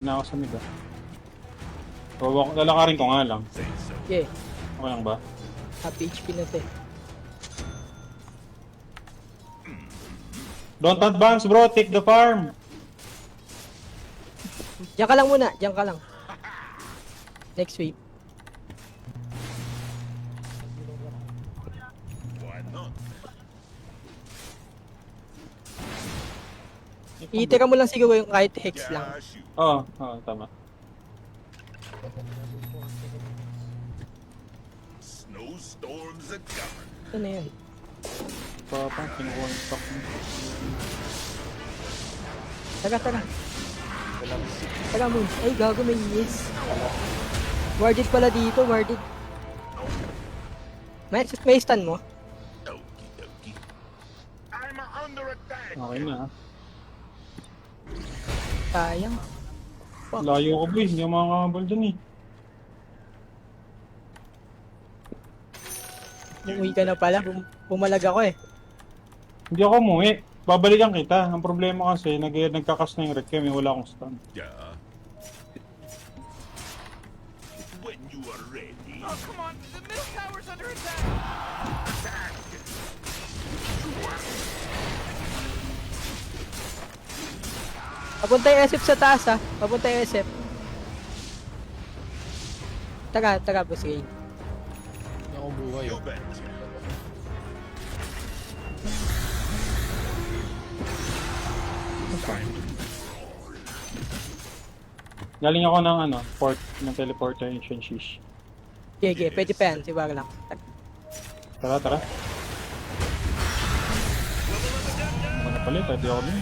Na ako sa mid ah. Lalakarin ko nga lang. Yeah. Okay lang ba? Happy HP na to eh. Don't advance bro, take the farm. Diyan ka lang muna, diyan ka lang. Next wave. Itira mo lang siguro yung kahit hex lang. Oo, tama. Snowstorms are coming. Ano yun? Papa, kinukuha yung stock mo. Taga. Taga mo. Ay, gago may yes. Warded pala dito, warded. May stun mo? Okie dokie. I'm under attack. Okay na ah. Sayang. Layo ko boy, hindi ako makakabal dyan eh. Umuwi ka na pala, pumalag ako eh. Hindi ako umuwi. Babalikan kita. Ang problema kasi, nagkakas na yung requiem, wala akong stun. Yeah. When you are ready. Oh, come on! The middle tower's under attack! Papunta yung SF sa taas ha. Papunta yung SF. Taga, boss Ray. Hindi ako buhay. You bet. Galing ako ng port, ng teleportation shish. Okay, pwede pa yan. Siwag lang. Tara. Ano na pala, pwede ako din.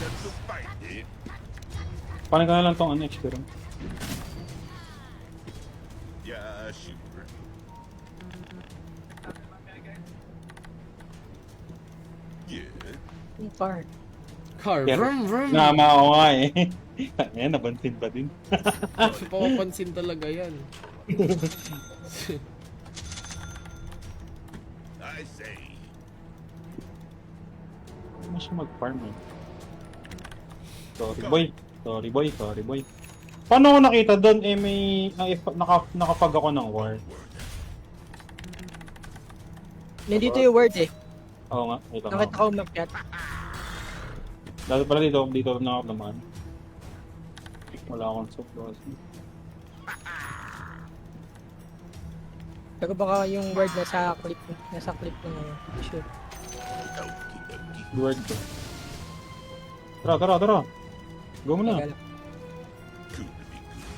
That's to fight it. Paano ka na lang tong experience? Yeah, sure. Yeah. Yung car. Car, Pero, vroom vroom. Nama ako nga eh. Ayan, nabantin pa din. So, papapansin talaga yan. I say. Ano siya mag-farm eh? Sorry boy. Paano ko nakita doon may nakapag ako ng war? Nandito yung word eh. Oo nga, ito na. Nakita ko umakyat. Dahil pala dito na ako naman. Wala akong supply. Pero baka yung word nasa clip na ngayon. Sure. Word ko. Tara. Go mo na. Taga lang. Could be good.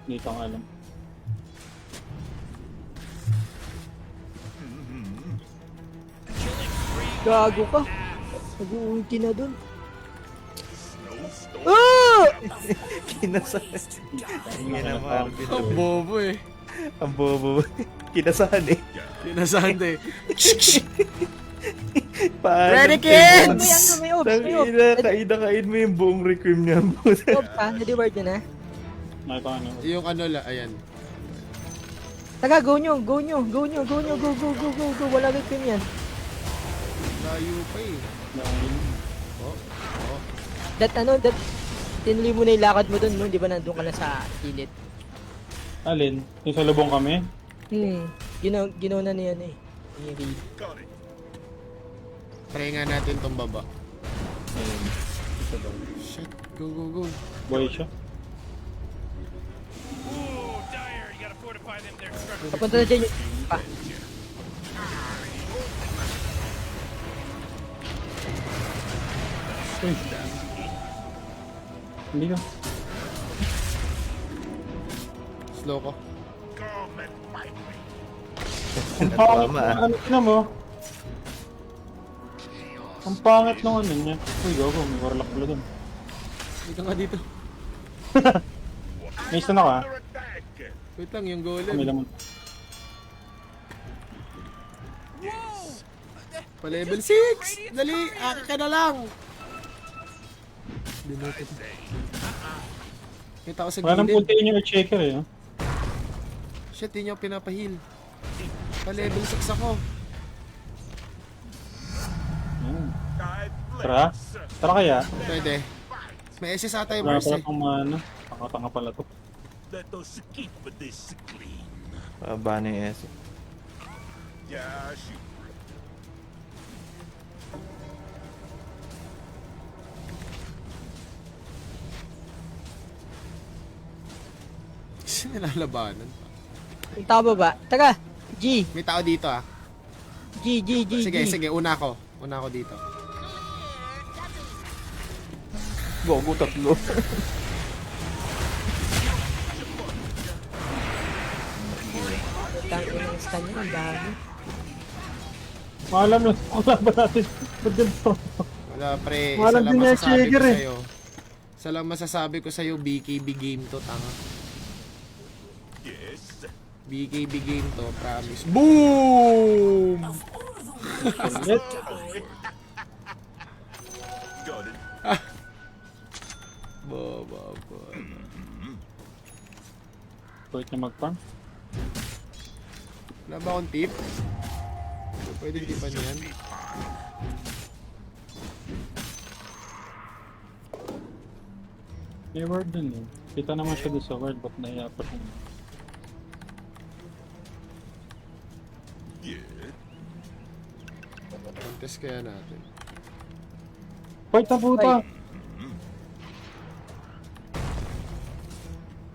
Dito nga lang. Gago ka. Nag-uulti na dun. Snowstorm. Ah! Kinasahan. Tingin na Marvin. Ang bobo eh. Ang bobo. Kinasahan eh. Pinasahan eh. Paano? Ready, kids? May ops. Kain mo yung buong requiem niya. Ops ha, nadi-word na na. Nakita ka na. Yung ano la, ayan. Taga, go nyo. Go. Wala rin yan. Layo pa eh. That, tinuloy mo na yung lakad mo dun, no? Di ba nandun ka na sa kilid? Alin? Yung sa lubong kami? Ginaw na niyan eh. Yung raid. Got it. Try nga natin tong baba. Ayun. Isa daw. Shit, go. Boy siya. Ooh, dire! You gotta fortify them there. Papunta na dyan yung... Pa. Uy. Hindi ka. Slow ko. Come and fight me. Ang pangit Tama, ng ano na mo. Ang pangit ng ano niya. Uy, gago. May warlock pala dun. Dito nga dito. May isa na ka. Under attack. Wait lang, yung Kami golem. lang. Pa level 6! Dali, aki ka na lang! Dinote. Kita ko sa Wala nang gilid. punti yung checker eh. Shit, di nyo pinapahil. Pa level 6 ako. Ayan. I Tara. Tara kaya. Pwede. fight. May SS ata yung Wala Mars pala eh. pang mana. Tanga-tanga pala to. Let us keep this clean. Baba na yung S. Yeah, shoot. Kasi nilalabanan. Yung tao ba? Taga! G! May tao dito ah. G, G, G, Sige, G. sige, una ako. Una ako dito. Gogo, tatlo. Tangin ng stun yun, ang dami. Maalam lang. Wala ba natin? Ba't ganito? Wala pre, isa Walang lang masasabi ko dinechigger eh. sa'yo. Isa lang masasabi ko sa'yo, BKB game to, tanga. Yes. BKB game to, promise. Boom! Ulit. Got it. Baba. Pwede na mag-farm. Wala ba akong tip? Pwede tipan yan. May word dun eh. Kita naman siya doon sa word, ba't naiya pa siya? Yeah. Contest kaya natin. Fight na puta!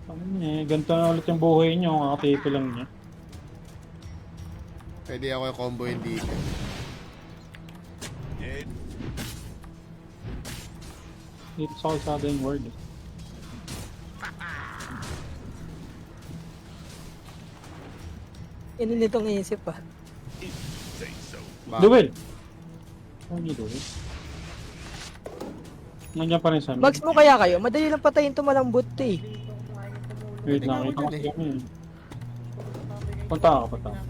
Ano niya eh, ganito na ulit yung buhay niyo, kakatipo lang niya. Pwede ako yung combo yun dito. Dead. Dito sa kalsada yung word eh. Yan nitong iisip ah. Say so. Do it! Ano niyo do it? Nandiyan pa rin sa amin. Mags mo kaya kayo? Madali lang patayin to malambot to eh. Wait lang, Tingnan mo kita dun kasi kami eh. Punta ako, punta ako.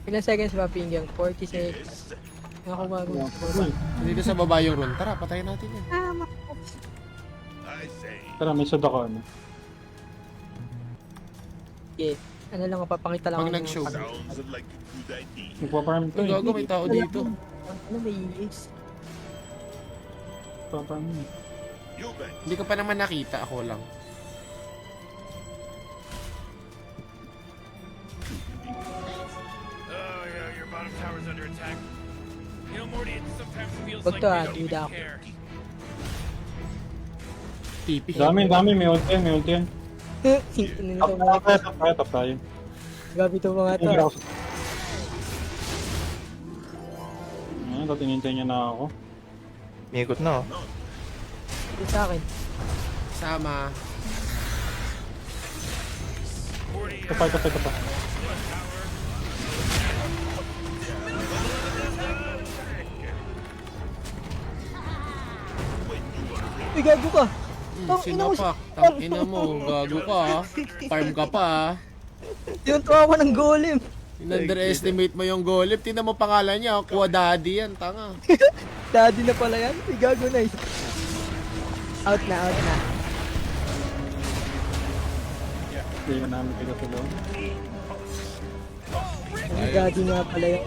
Ilang seconds ba pinggang? 40 seconds. Yes. Ako bago. Uy, Dito sa baba yung rune. Tara, patayin natin yan. I say. tara, may soda ka ano. Yeah. Ano lang, papakita lang. Pag ako ng- nag-show. Sounds like a good idea. Nagpa-farm to Ang eh. gago, may tao dito. Ano may iis? Nagpa-farm eh. You bet. Hindi ko pa naman nakita, ako lang. Oh, yeah, your bottom tower's under attack. You know, Morty, it sometimes feels Wag like to, we ah, don't even duda ako. care. TP. Dami, may ulti yan, may ulti yan. Nito Top mga tayo, top tayo, top tayo. gabi to mga to. Hindi ako. Ayan, tatinintay niya na ako. Miikot na oh. Ito sa akin. Sama. Morty, Tapay, tapay, tapay. Uy, gago ka! Tang ina mo Sinapak. Tang ina mo. Gago ka ah. Farm ka pa ah. Tinuntuwa ako ng golem. In-underestimate mo yung golem. Tingnan mo pangalan niya. Kuha daddy yan. Tanga. Daddy na pala yan. Uy, gago na eh. Out na, out na. Hindi na namin kayo sa loob. Ay, daddy nga pala yan.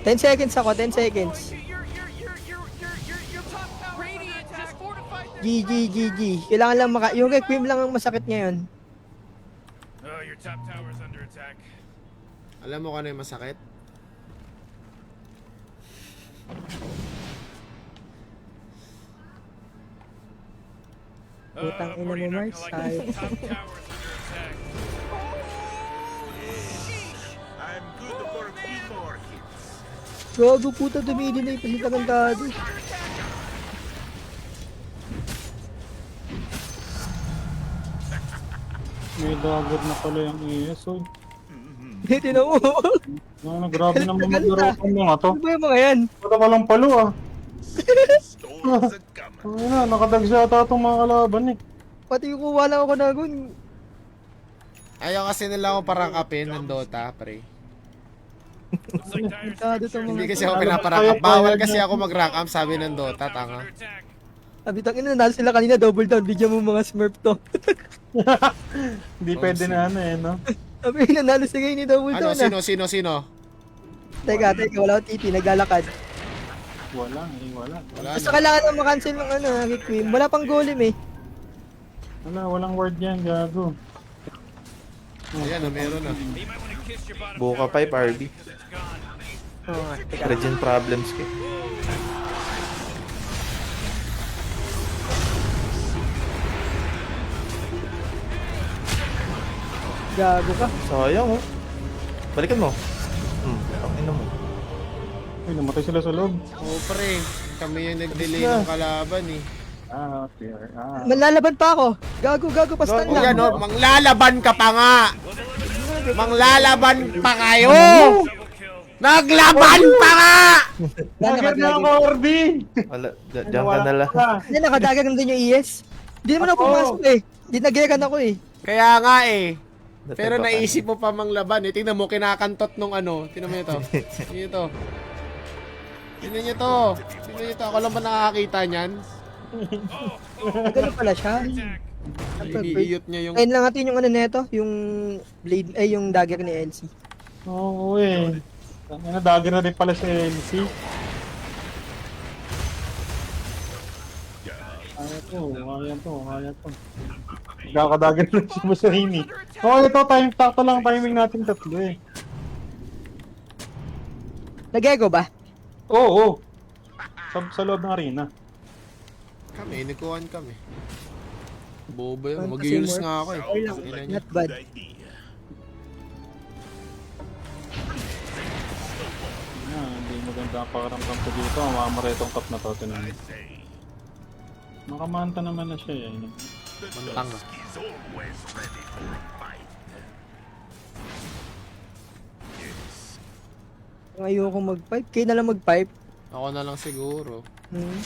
10 seconds ako, 10 seconds. your top tower radiant has fortified their GG, GG. Kailangan lang yung requiem lang ang masakit ngayon. Oh, your top tower's under attack. Alam mo kung ano yung masakit? Putang ina Morty, mo, you're not Mars. gonna like Tayo. this. Top tower's under attack. I'm good for a few more hits. Gago puta, dumidinay pa si Tagantado. May dagger na pala yung ES, oy. Tinan mo. Ano, grabe naman maglaro ng mga to. Ano ba yung mga yan? Wala palang palo ah. Storms are coming. Ano na, nakadag siya ata itong mga kalaban eh. Pati yung kuha lang ako na gun. Ayaw kasi nila ako parang kapin ng Dota, pre. Looks like Dire's Masyado to Hindi mga... kasi ako pinaparank up. Bawal kasi ako mag-rank up, sabi ng Dota, tower's tanga. under attack. Sabi tangin na, nalo sila kanina, double down. Bigyan mo mga smurf to. Hindi pwede na ano eh, no? Sabi nanalo sila ni double Ano, down ah. sino? Teka, wala akong titi, naglalakad. Wala, wala. Wala Basta na. kailangan na makancel ng ano, Requiem. Wala pang golem eh. Wala, walang word yan, gago. Ayan na, meron na. Buka pipe, RB. Oo nga, teka. Regen problems ka. Gago ka. Sayang oh. Balikan mo. Pakina mo. Uy, namatay sila sa loob. Oo, pre. Kami yung nag-delay Basta. ng kalaban eh. Ah, fair. Ah. Manlalaban pa ako. Gago, pastan O lang. yan, oh, manglalaban ka pa nga! Manglalaban pa kayo! Naglaban pa nga! Dagger na ako, Orbi! Wala, diyan ka na lang. Hindi, nakadagan nandun yung ES. Hindi naman ako pumasok eh. Hindi nagekan ako eh. Kaya nga eh. Pero Natapakan. naisip mo pa manglaban eh. Tingnan mo, kinakantot nung ano. Tingnan mo ito. Tingnan nyo to. Tingnan nyo to. Tingnan nyo to. Ako lang ba nakakita niyan? Ganun pala siya. Iniiyot niya yung... Ayun lang natin yung ano neto, yung blade, ay yung dagger ni Elsie. Oo, eh. Ano, dagger na rin pala si LC. Kaya to. Kakadagger na si Mussolini. Oo, ito, takto lang timing natin tatlo eh. Nagego ba? Oo. Sa loob ng arena. Kami, nagkuhan kami. Bobo yun. Fantasy Mag-heals work. nga ako eh. Okay lang, Tingnan nyo. not bad. Hindi maganda ang pakaramdam ko dito. Mamaretong cup na to. Tinan mo. Makamanta naman na siya eh. Mantang. Is always ready for a fight. Ayoko mag-pipe. Kayo na lang mag-pipe. Ako na lang siguro. Hmm.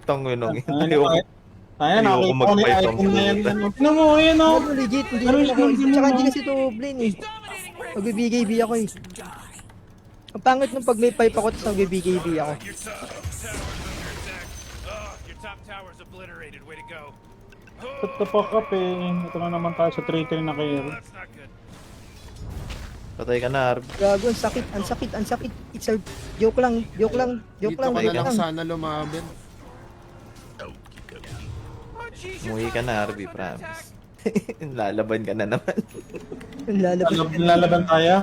Tanginong. Ayan, Ayoko nakita ko na mag-fight yung icon ang na yan. puta. Ano mo, ayan o. Ano, legit, hindi Ano naman siya, ako. hindi Tsaka mo, hindi no? kasi ito blame eh. Magbibigay ako eh. Ang pangit nung pag may pipe ako tapos magbibigay ako. Your top tower's obliterated. Way to go. Shut the fuck up eh. Ito na naman tayo sa 3-3 na kayo. That's not good. Patay ka na, RB. Gago, ang sakit. It's a joke lang. Dito ka na lang lang. sana lumaban. Oh, jeez, Umuwi ka na, RB, promise. Lalaban ka na naman. Lalaban tayo.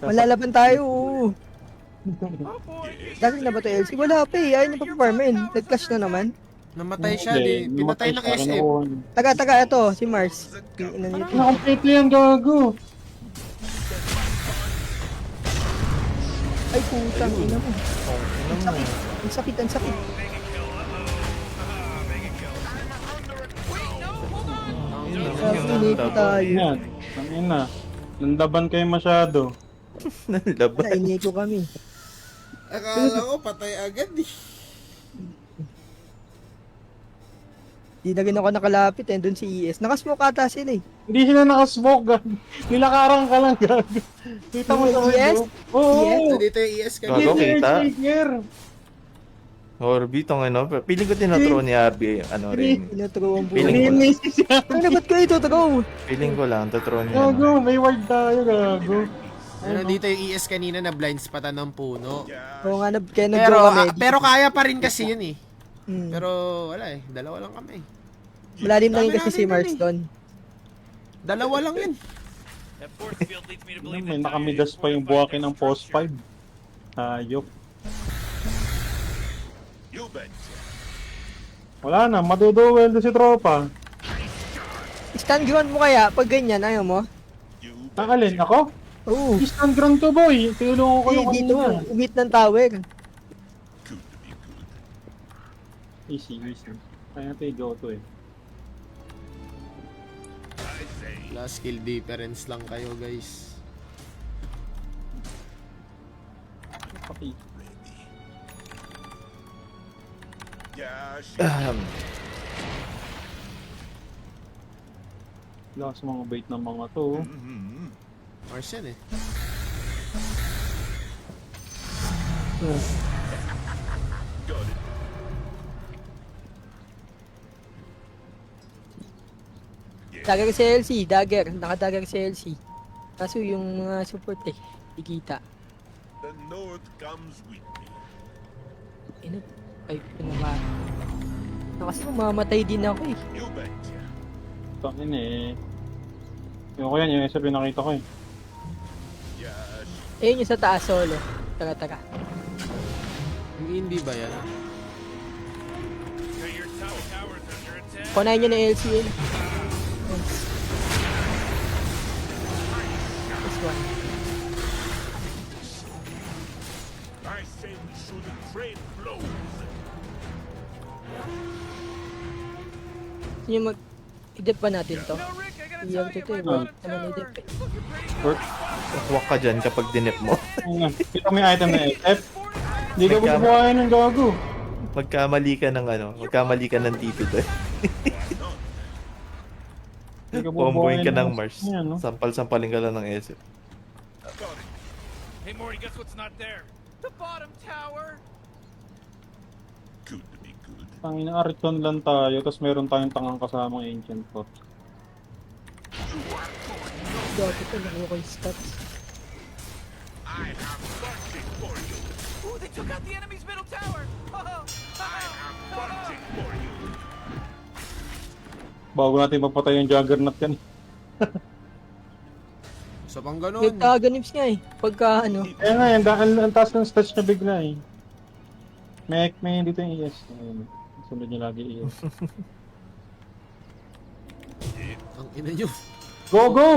Malalaban tayo. Oo. Dahil na ba ito LC? Wala pa eh. Ayaw niya pa farmin. Nag-clash na naman. Namatay siya, di. Pinatay ng SM. Taga, ito. Si Mars. Na-complete yan, gago. Ay, putang ina mo. Ano mo? Ang sakit. Pinito tayo. Yan. Tangin na. Nandaban kayo masyado. Nalaban. Nainiko kami. Akala ko patay agad eh. Di na rin ako nakalapit eh. Doon si ES. Nakasmoke ata sila eh. Hindi sila nakasmoke, gago. Nilakarang ka lang, gago. Kita mo sa Yes? video? Oo. Yes? Dito yung ES Gago, kanina. kita. Trigger. Orbi, tong ano. Piling ko tinatro ni RB, ano rin. Tinuturo ang Feeling buhay. ko. Ninisis yan. Ano ba't kayo tuturo? Piling ko lang, tatro niya. Gago, may word tayo, gago. Ano dito yung ES kanina na blind spatan ng puno. Oo nga, kaya Pero nag-go kami. pero kaya pa rin kasi yun eh. Hmm. Pero wala eh, dalawa lang kami. Malalim lang yun kasi Dami si natin Mars yun eh. doon. Dalawa lang yun. That force field leads me to Ano, believe may that nakamigas pa yung buwakin ng post 5. Hayop. You bet. Wala na, maduduwel do si tropa. Stand ground mo kaya pag ganyan, ayaw mo? You Nakalin ako? Oo. Stand ground to boy. Tinulungan ko yung Dito, kanina. umit ng tower. good to be good. Easy. Kaya natin go to eh. I say, Last skill difference lang kayo guys. Okay. yeah, Lakas mga bait ng mga to. Mars yan eh. Dagger si LC, dagger. Nakadagger si LC. Kaso yung mga support eh, di kita. The note comes with me. Ino, ay, pinaka. Kasi mamamatay din ako eh. You betcha. Tangin eh. Yung ko yan, yung isa pinakita ko eh. Yes. Ayun yung sa taas solo. Taga. Yung indie ba yan? So your top tower's under attack. Kunain nyo na LCL. This one. I say we should trade blows. Yung mag... I-dep pa natin to. No, Rick, I gotta Yung tell you, to my to, bottom naman tower. i-dep eh. It's looking pretty Work. Swak ka dyan kapag dinip mo. Ayun nga. Kita mo yung item na SF. Hindi ka Nagkama- bubuhayin ng gago. Magkamali ka ng ano, magkamali ka ng TP doon. Hindi ka Comboin ka ng ng- Mars. Yan, no? Sampal-sampalin ka lang ng SF. Got it. Hey, Morty, guess what's not there? The bottom tower. Good to be good. Tangina, Ariton lang tayo, tapos meron tayong tangang kasamang Ancient Fort. Dati ko nakuha ko yung stats. I have punching for you. Ooh, they took out the enemy's middle tower. I have punching for you. Bago natin mapatay yung Juggernaut yan. Sa pang ganun. May taganips nga eh. Pagka ano. Kaya nga, yan, ang taas ng stats niya bigla eh. May dito yung ES. Ayun. Sunod niya lagi ES. Ang ina nyo. Go, go!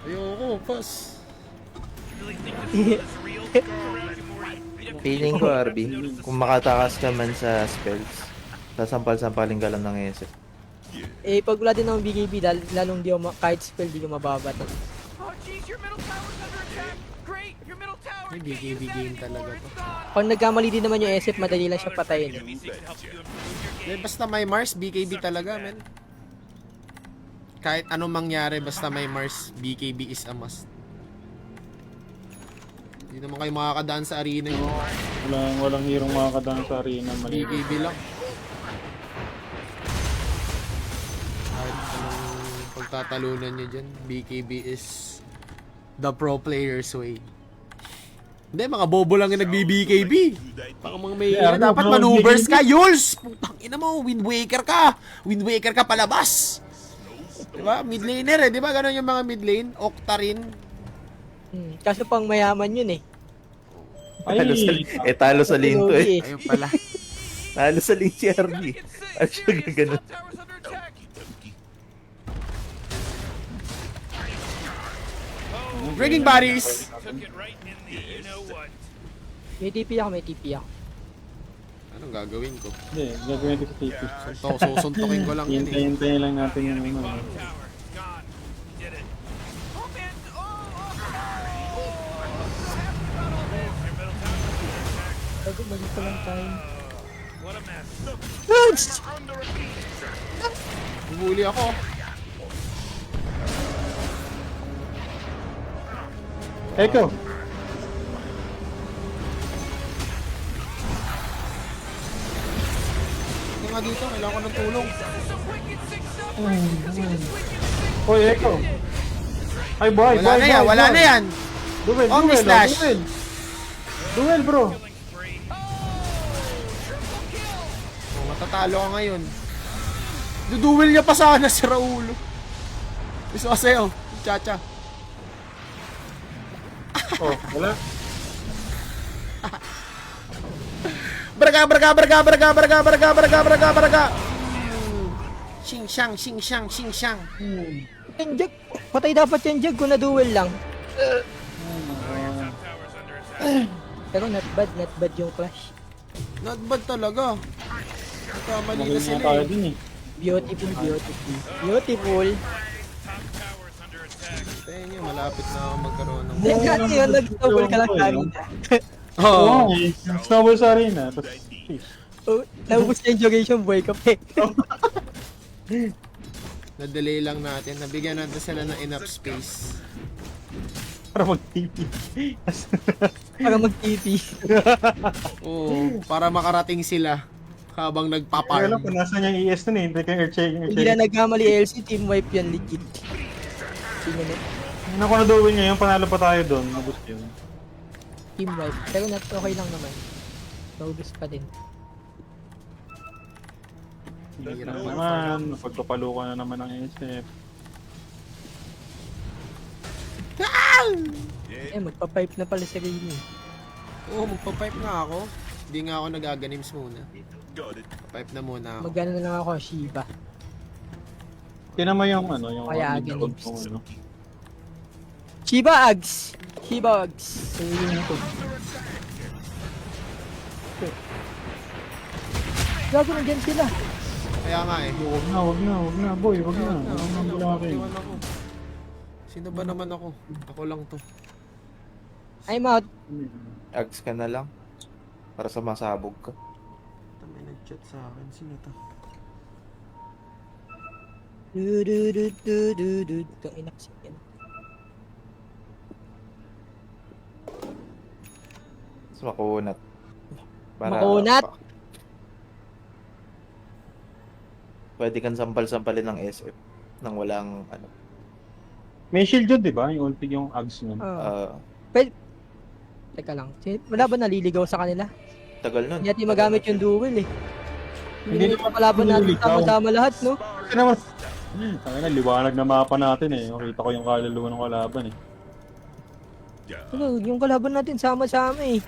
Ayoko, pass. You really think this is real? Go around you, Morty. Feeling ko, RB, kung makatakas ka man sa spells, sasampal-sampalin ka lang ng SF. Eh, pag wala din akong BKB, lalong di ako kahit spell di ko mababato. Oh, jeez, your middle tower's under attack. Great, your middle tower. May Can't use BKB that game anymore. talaga It's to. gone. Pag nagkamali din naman yung SF, madali lang siya patayin. You betcha. Eh, basta may Mars, BKB talaga, men. Kahit anong mangyari, basta may Mars, BKB is a must. Hindi naman kayo makakadaan sa arena yun. Walang hirong makakadaan sa arena. Mali. BKB lang. Kahit anong pagtatalunan nyo dyan, BKB is the pro player's way. Hindi, mga bobo lang yung nagbi-BKB. Baka mga may Yeah, dapat no, maneuvers BKB. ka, Yules! Putang ina mo, Wind Waker ka! Wind Waker ka palabas! Diba? Mid laner eh, diba? Ganon yung mga mid lane, Octarine. Kaso pang mayaman yun eh. Talo sa, talo sa lane to eh. Ayun pala. Talo sa lane si RB. It's Ano siya serious. gaganon? Top tower's under attack. Breaking bodies! Took it right in the you know what. May TP ako, may TP ako. Anong gagawin ko? Hindi, gagawin ito sa TP. Susuntokin ko lang yun eh. Hintayin lang natin yung ano. Bottom tower. It's gone. You did it. Oh, man. Your middle tower's under attack. Bago, balik ko lang time. What a mess. Humuli ako. Echo! Ito nga dito, kailangan ko ng tulong. Some wicked six numbers. Oy, Echo! Ay, boy! Wala na yan, wala na yan. Duel, Omni duel, slash. duel! Duel, bro! Killing spree. Oh, matatalo ka ngayon. Duduel niya pa sana si Raulo. Gusto ko sa'yo, Chacha. Oh, wala. Braga, braga, braga, braga, braga, braga, braga, braga, braga. Shing shang, shing shang, shing shang. Yung Jag, patay dapat yung Jag kung na-duel lang. Top tower's under attack. Pero not bad yung clash. Not bad talaga. Nagkamali na Magaling sila nga tayo eh. din eh. Beautiful, beautiful. Beautiful. Top tower's under attack. Tayo nyo, malapit na ako magkaroon ng... Then kasi yun, nag-double ka lang kanina. Oo. Oo, eh. Snowball sa arena. Tapos, Oh, naubos na yung jogation boy ka pa eh. Na-delay lang natin. Nabigyan natin sila ng enough space. para mag-TP. Para mag-TP. Oo, para makarating sila habang Kaya nagpaparm. lang kung nasan yung ES nun eh. Hindi kayo earth-shaking. Hindi na nagkamali LC, team wipe yan legit. Sino na? Ano ko na-duel ngayon, panalo pa tayo doon. Nabos yun. team wipe. Pero okay lang naman. Naubos pa din. Hirap Ano na. naman, napagpapalo ka na naman ng SF. Magpa-pipe na pala si Rini. Oo, magpa-pipe nga ako. Hindi nga ako nag-aganims muna. Got it. Pipe na muna ako. Magano na lang ako, Shiba. Tinan mo yung ano, yung Kaya yung ganun. gold mo, ano. Shiba Ags! Shiba Ags! Sayang ko. Gago na dyan sila. Kaya nga eh. Wag na, boy, wag na. Ano nang bulaki? Iwan ako. Sino ba naman ako? Ako lang to. I'm out. Ags ka na lang. Para sumasabog ka. May nag-chat sa akin. Sino to? Itong inaksik yan. Mas makunat. Makunat? Pwede kang sampal-sampalin ng SF. Nang walang ano. May shield yun, di ba? Yung ulti yung Ags nun. Teka lang. Wala ba naliligaw sa kanila? Tagal nun. Hindi natin magamit yung duel eh. Hindi Hindi naman kalaban natin naliligaw. sama-sama lahat, no? Kasi naman, ang ina, liwanag na mapa natin eh. Makita ko yung kaluluwa ng kalaban eh. Ano, yung kalaban natin sama-sama eh.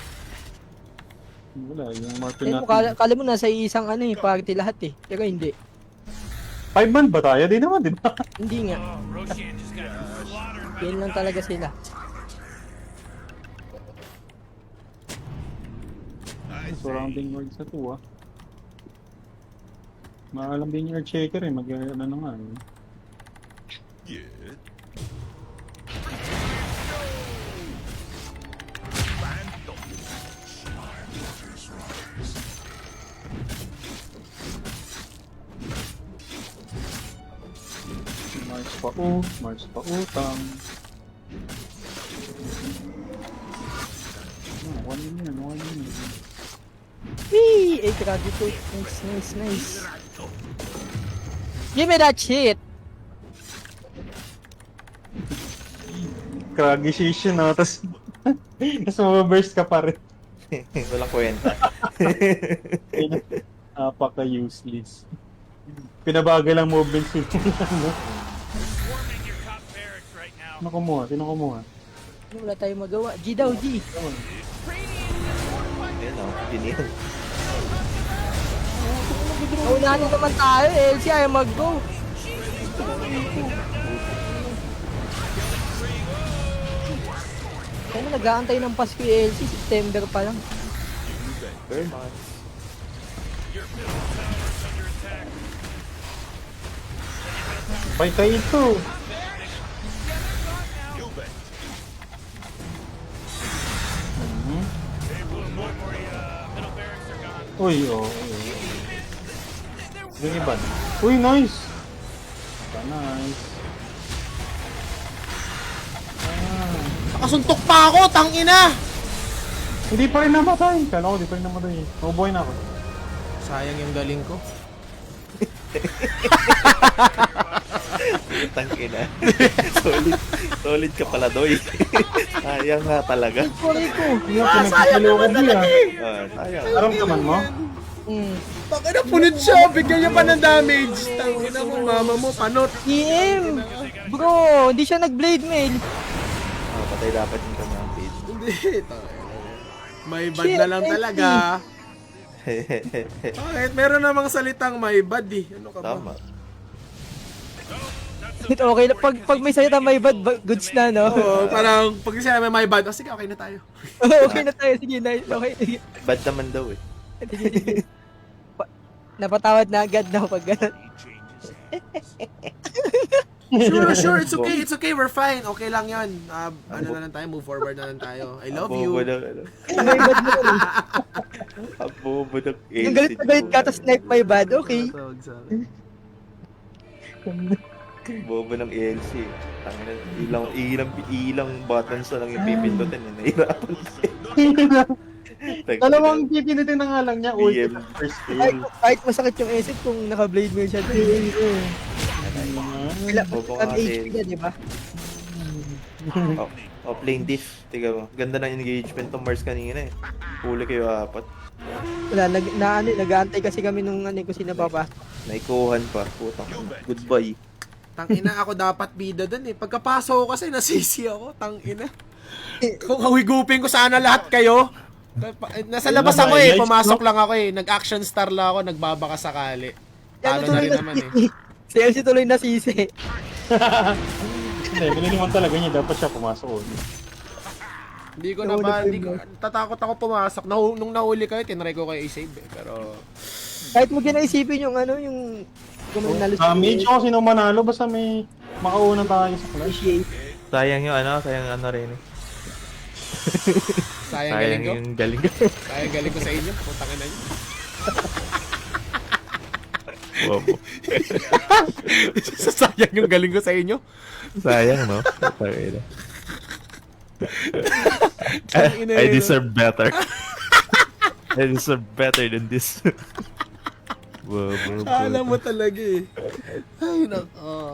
Wala, yung marker Eh, natin. kala mo nasa isang ano eh, party lahat eh. Pero hindi. 5 man ba tayo? Di naman, di ba? Hindi nga. Roshan just got slaughtered by Yan lang talaga sila. Surrounding ward sa 2 ah. Maalam din yung checker eh. Ano na nga eh. Yeah. Mars pa utang. One minute. Wee! Eh, grabe to. Nice. Give me that shit! Kragi session ah. Tapos mababurst ka pa rin. Walang kwenta. Napaka-useless. Pinabagal ang movement nila. swarming your top barracks right now. Sino kumuha? Ano, wala tayong magawa. G daw, G! Ayun o, giniyan. Naunahan na naman tayo eh. LC ayaw mag-go. Kaya nag-aantay ng Pasko yung LC. September pa lang. Very much. Patay ito. Uy, oh. Yung iba. Uy, nice. Nice. Nakasuntok pa ako! Tangina! Hindi pa rin namatay. Kala ko, di pa rin namatay. Mabuhay na ako. Sayang yung galing ko. Tangina. Solid ka pala, Doy. Sayang nga talaga. Sorry ko. Sayang naman talaga Sayang. Naramdaman mo? Tangina, punit siya! Bigyan niya pa ng damage! Tangina mo, mama mo, panot! EM! Bro, hindi siya nag-blade mail. Patay dapat yung kanyang page. Hindi, tangina. May bad na lang talaga. Bakit? Meron namang salitang may bad eh. Ano ka ba? Tama. Okay lang. Pag may salita may bad, goods na, no? Oo, parang pag sinabi may bad, sige, okay na tayo. Okay na tayo. Sige, nice. Okay. Bad naman daw eh. Napatawad na agad daw pag gano'n. Sure, it's okay, we're fine. Okay lang yan. Ano na lang tayo, move forward na lang tayo. I love you. Abobo ng ano. May bad mo rin. Abobo ng Yung galit na galit ka, tapos snipe may bad, okay. Tawag sa akin. Bobo ng ELC. Tangina, ilang buttons na lang yung pipindutin. Nahirapan siya. Dalawang pipinitin na nga lang niya. Ulti BM. na first Kahit, kill. kahit masakit yung isip kung naka-blade mo siya. Wala, Bobo ang nga HP din. niya, di ba? Oh, Offlane diff. Tiga mo. Ganda ng engagement ng Mars kanina eh. Huli kayo 4. Wala, nag-aantay kasi kami nung kung sino pa. Naikuhan pa. Putang. Goodbye. Tangina, ako dapat bida dun eh. Pagkapasok ko kasi nasisi ako, tangina. Kung hawigupin ko sana lahat kayo. Nasa labas ako eh, pumasok lang ako eh. Nag-action star lang ako, nagbabaka sakali. Talo na rin naman eh. Si LC tuloy nasisi. Hindi, piniliman talaga niya. Dapat siya pumasok ulit. Hindi ko na ba, tatakot ako pumasok. Nung nahuli kayo, tinry ko kayo i-save eh. Pero, Kahit mo ginaisipin yung yung kung may nalos Mage ako sino manalo. Basta may makauna tayo sa clash. appreciate. Sayang yung sayang rin eh. sayang galing ko. yung galing ko. Sayang galing ko sa inyo. Putangin na nyo. Wow. Sayang yung galing ko sa inyo. Sayang, no? I deserve better. I deserve better than this. Wow, Alam mo talaga eh. Ay,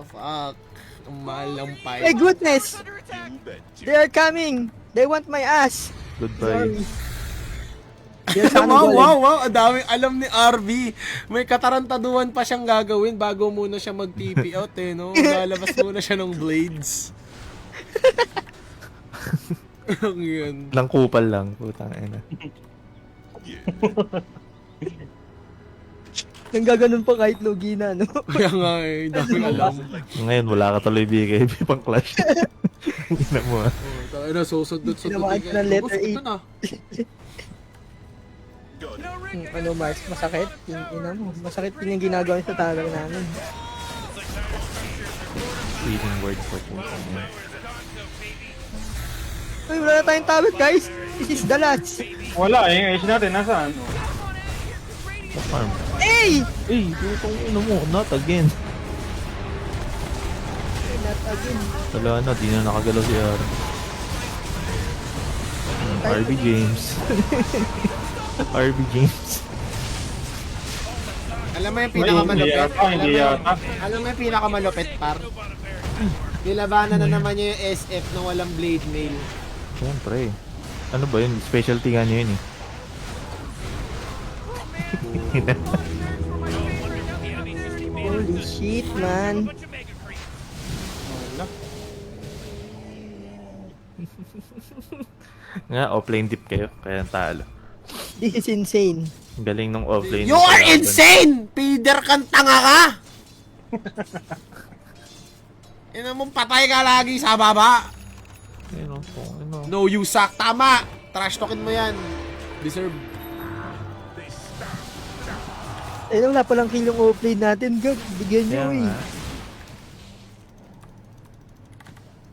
fuck. Ang mahal ng My pipe. goodness! Under attack. They are coming! They want my ass! Goodbye. Yes, Wow. Ang daming alam ni RV. May katarantaduhan pa siyang gagawin bago muna siya mag-TP out eh, no? Lalabas muna siya ng blades. Ang yun. Lang kupal lang. Putang ina. Nang gaganon pa kahit lugi na, no? Kaya nga eh, daming alam. Ngayon, wala ka tuloy BKB pang clash. Hindi na mo Tayo na, susundot-sundot. Tinamaan ko ng letter Ito na. Ano, Mars? Masakit? Yung mo. Masakit din yung ginagawa sa tower namin. Reading word for putang ina. Uy, wala na tayong tower, guys! This is the last! Wala eh. Yung Ace natin. Nasaan? Farm. Hey! Eh, putang ina mo. Not again. Not again. Wala na, di na nakagalaw si R. RB James. RB James. Alam mo yung Hindi pinakamalupit? yata. Hindi yata. Alam mo yung pinakamalupit, par? Nilabanan na naman niya yung SF na walang blade mail. Siyempre. Ano ba yun? Specialty nga niya yun eh. Holy shit, man. Wala. Nga, offlane dip kayo. Kaya talo. This is insane. Ang galing nung offlane. You are insane! Peter kang tanga ka! Ina mong patay ka lagi sa baba. Ano, ano. No, you suck. Tama! Trash talkin mo yan. Deserve. Eh, wala palang kill yung offlane natin, God. Bigyan nyo, Kaya eh. nga.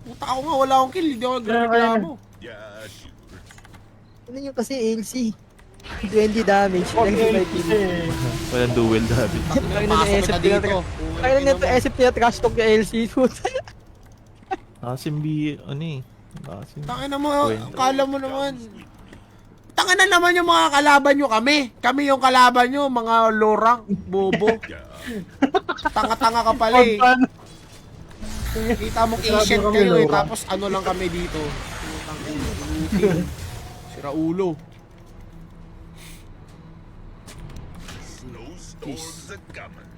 Puta ako nga, wala akong kill. Hindi ako nagreklamo. Yeah, sure. Ano nyo kasi, ALC? 20 damage. Okay, Lang kasi Walang duel dati. Ay, Pasok na-SF kita nila. dito. Kaya na ito, SF nila trash talk yung ALC. Nakasimbi, ano eh. Tangin na mo, kala mo naman. Tangin na naman yung mga kalaban nyo kami. Kami yung kalaban nyo, mga lorang, bobo. Tanga-tanga ka pala eh. Kita mong ancient kayo eh, tapos ano lang kami dito. Sira ulo. Snowstorms are coming.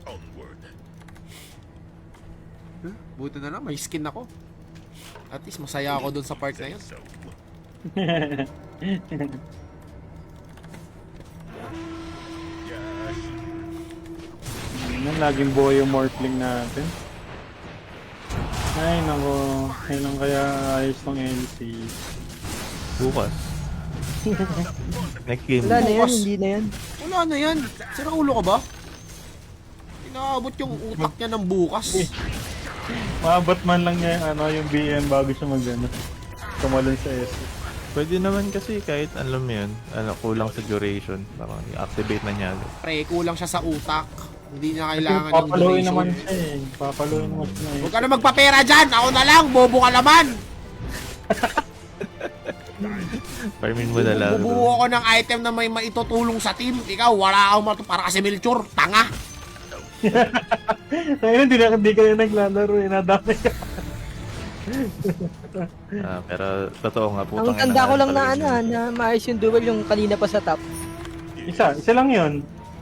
Onward. Buti na lang, may skin ako. At least masaya ako dun sa part na yun. So, yun, laging buhay yung morphling natin. Ay, nako. Kailan kaya ayos tong LC? Bukas. Next game. Wala na yan, Bukas. hindi na yan. Wala na yan. Sira ulo ka ba? Inaabot yung utak niya ng bukas. Maabot man lang niya yung, yung BM bago siya tumalon sa S. Pwede naman kasi kahit alam mo yun, kulang sa duration. Parang i-activate na niya. Pre, kulang siya sa utak. Hindi niya kailangan ng Papaluin naman duration. siya eh. Papaluin naman siya eh. Huwag ka na magpapera dyan! Ako na lang! Bobo ka naman! Farmin mo na lang. Bubuo ako ng item na may maitutulong sa team. Ikaw, wala akong para kasi Melchor. Tanga! Ngayon, hindi ka na naglalaro, nadami ka. Pero totoo nga, putang Ang tanda ko lang na talaga yun. na maayos yung duel yung kanina pa sa top. Isa lang yun.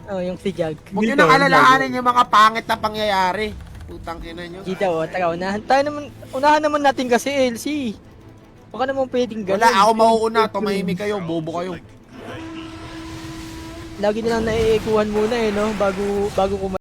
Oh, yung si Jag. Huwag nyo Dito, nang alalahanin yung mga pangit na pangyayari. Putang ina nyo. Kita oh, taga unahan naman natin kasi LC. Baka naman pwedeng ganun. Wala, ako mauuna. Tumahimik kayo, bobo kayo. Lagi na lang naiikuhan muna no, bago